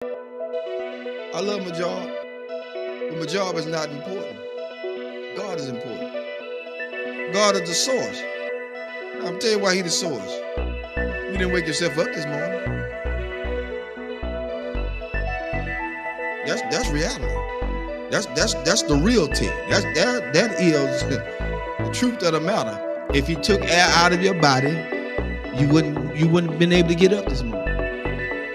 I love my job, but my job is not important. God is important. God is the source. Now, I'm tell you why He's the source. You didn't wake yourself up this morning. That's reality. That's the real thing. That is the truth of the matter. If He took air out of your body, you wouldn't have been able to get up this morning.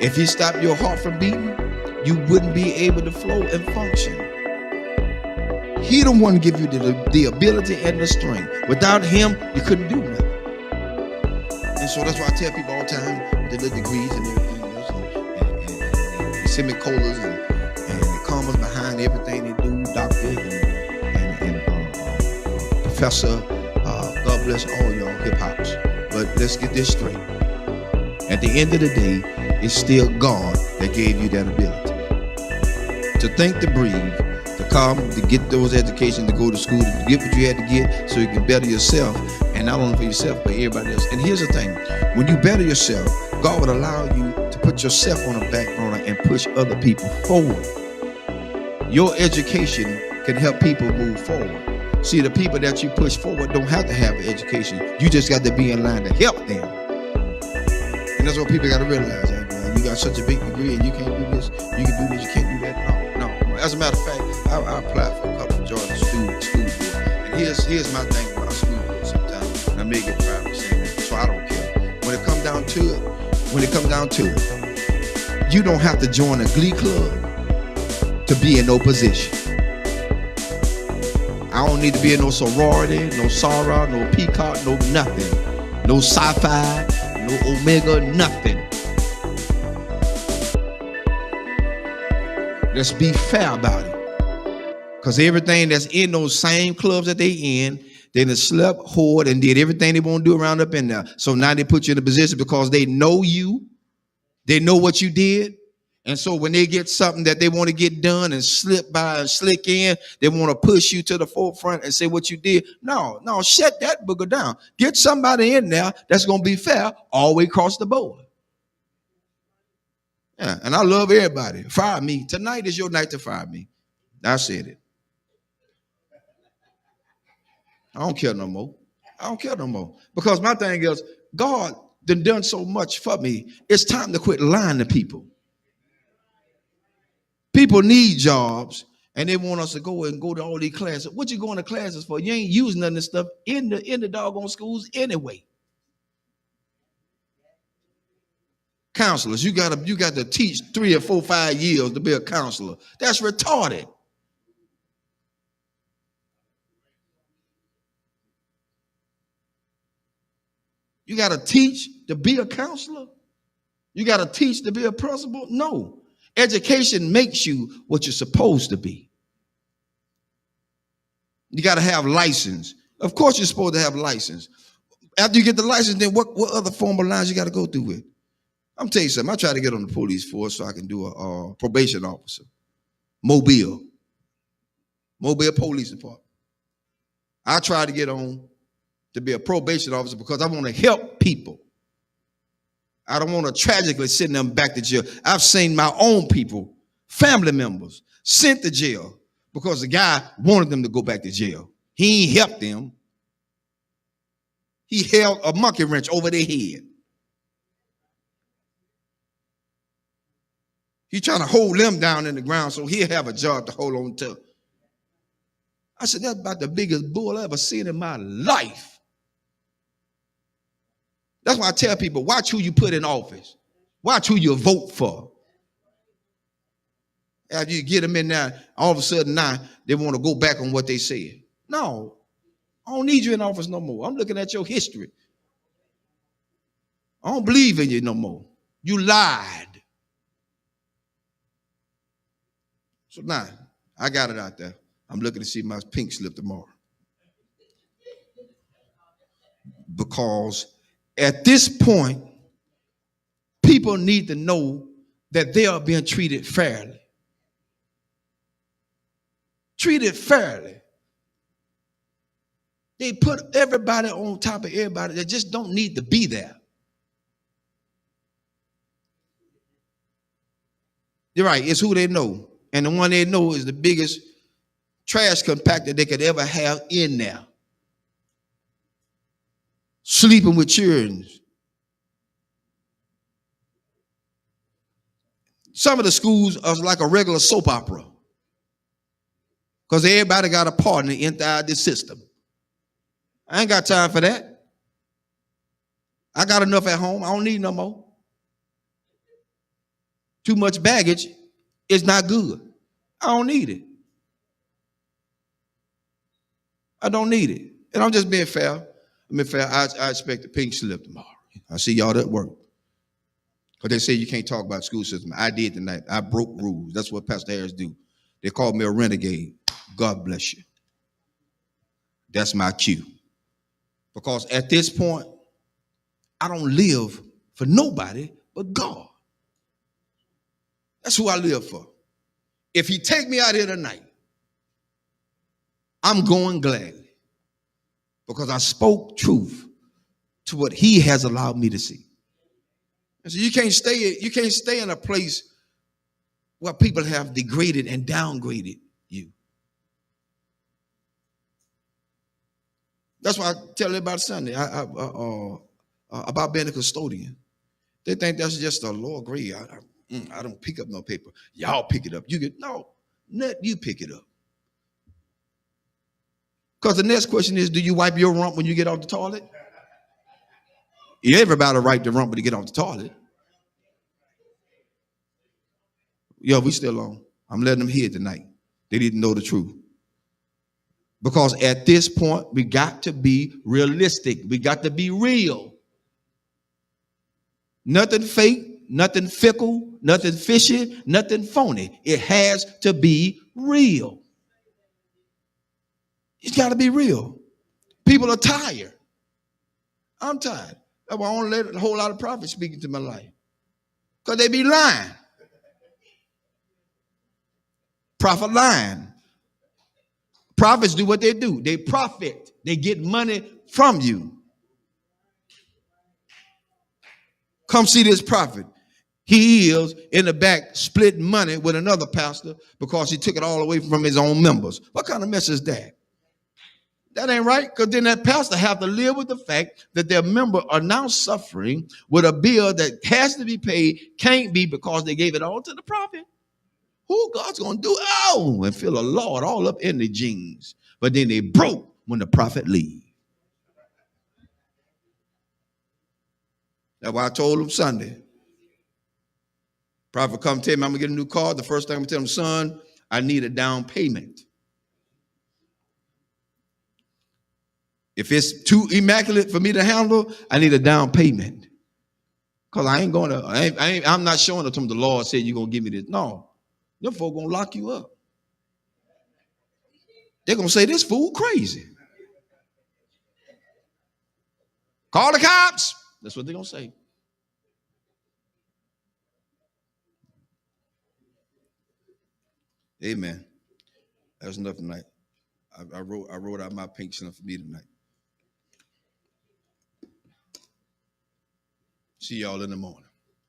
If He stopped your heart from beating, you wouldn't be able to flow and function. He the one give you the ability and the strength. Without Him, you couldn't do nothing. And so that's why I tell people all the time with the little degrees and everything else, and semicolons and the commas behind everything they do, doctor and professor. God bless all y'all hip hops. But let's get this straight. At the end of the day, it's still God that gave you that ability to think, to breathe, to come, to get those educations, to go to school, to get what you had to get so you can better yourself, and not only for yourself, but everybody else. And here's the thing, when you better yourself, God would allow you to put yourself on the back burner and push other people forward. Your education can help people move forward. See, the people that you push forward don't have to have an education. You just got to be in line to help them. And that's what people got to realize. You got such a big degree and you can't do this, you can do this, you can't do that. No. As a matter of fact, I applied for a couple of Georgia school board. And here's my thing about school board sometimes. And I may get 5%, so I don't care. When it comes down to it, you don't have to join a glee club to be in no position. I don't need to be in no sorority, no Sarah, no Peacock, no nothing. No sci-fi, no Omega, nothing. Let's be fair about it. Because everything that's in those same clubs that they in, they done slept, whored, and did everything they want to do around up in there. So now they put you in a position because they know you. They know what you did. And so when they get something that they want to get done and slip by and slick in, they want to push you to the forefront and say what you did. No, shut that booger down. Get somebody in there that's going to be fair all the way across the board. Yeah, and I love everybody. Fire me. Tonight is your night to fire me. I said it. I don't care no more. Because my thing is, God done so much for me. It's time to quit lying to people. People need jobs, and they want us to go to all these classes. What you going to classes for? You ain't using none of this stuff in the doggone schools anyway. Counselors, you got to teach 3 or 4, 5 years to be a counselor. That's retarded. You got to teach to be a counselor? You got to teach to be a principal? No. Education makes you what you're supposed to be. You got to have license. Of course you're supposed to have license. After you get the license, then what other formal lines you got to go through with? I'm telling you something. I try to get on the police force so I can do a probation officer. Mobile Police Department. I try to get on to be a probation officer because I want to help people. I don't want to tragically send them back to jail. I've seen my own people, family members, sent to jail because the guy wanted them to go back to jail. He ain't helped them. He held a monkey wrench over their head. He's trying to hold them down in the ground so he'll have a job to hold on to. I said, that's about the biggest bull I ever seen in my life. That's why I tell people, watch who you put in office. Watch who you vote for. After you get them in there, all of a sudden now they want to go back on what they said. No, I don't need you in office no more. I'm looking at your history. I don't believe in you no more. You lied. So now, I got it out there. I'm looking to see my pink slip tomorrow. Because at this point, people need to know that they are being treated fairly. Treated fairly. They put everybody on top of everybody that just don't need to be there. You're right. It's who they know. And the one they know is the biggest trash compactor they could ever have in there. Sleeping with children. Some of the schools are like a regular soap opera because everybody got a partner inside this system. I ain't got time for that. I got enough at home. I don't need no more. Too much baggage is not good. I don't need it. I don't need it. And I'm just being fair. I mean, fair. I expect a pink slip tomorrow. I see y'all at work. Because they say you can't talk about school system. I did tonight. I broke rules. That's what Pastor Harris do. They called me a renegade. God bless you. That's my cue. Because at this point, I don't live for nobody but God. That's who I live for. If he take me out here tonight, I'm going gladly. Because I spoke truth to what he has allowed me to see. And so you can't stay in a place where people have degraded and downgraded you. That's why I tell everybody Sunday about being a custodian. They think that's just a lower grade. I don't pick up no paper. Y'all pick it up. Let you pick it up. Because the next question is, do you wipe your rump when you get off the toilet? Everybody wipe the rump when you get off the toilet. Yo, we still on. I'm letting them hear tonight. They didn't know the truth. Because at this point, we got to be realistic. We got to be real. Nothing fake, nothing fickle, nothing fishy, nothing phony. It has to be real. It's got to be real. People are tired. I'm tired. That's why I don't let a whole lot of prophets speak into my life. Because they be lying. Prophet lying. Prophets do what they do. They profit. They get money from you. Come see this prophet. He is in the back splitting money with another pastor because he took it all away from his own members. What kind of mess is that? That ain't right, because then that pastor have to live with the fact that their members are now suffering with a bill that has to be paid, can't be because they gave it all to the prophet. Who God's going to do? Oh, and feel a Lord all up in the jeans. But then they broke when the prophet leave. That's why I told him Sunday. Prophet come tell me I'm going to get a new car. The first thing I'm going to tell him, son, I need a down payment. If it's too immaculate for me to handle, I need a down payment. Because I ain't going to, I'm not showing it to him. The Lord said you're going to give me this. No. Them folk going to lock you up. They're going to say, this fool crazy. Call the cops. That's what they're going to say. Amen. That's enough tonight. I wrote out my pink slip for me tonight. See y'all in the morning.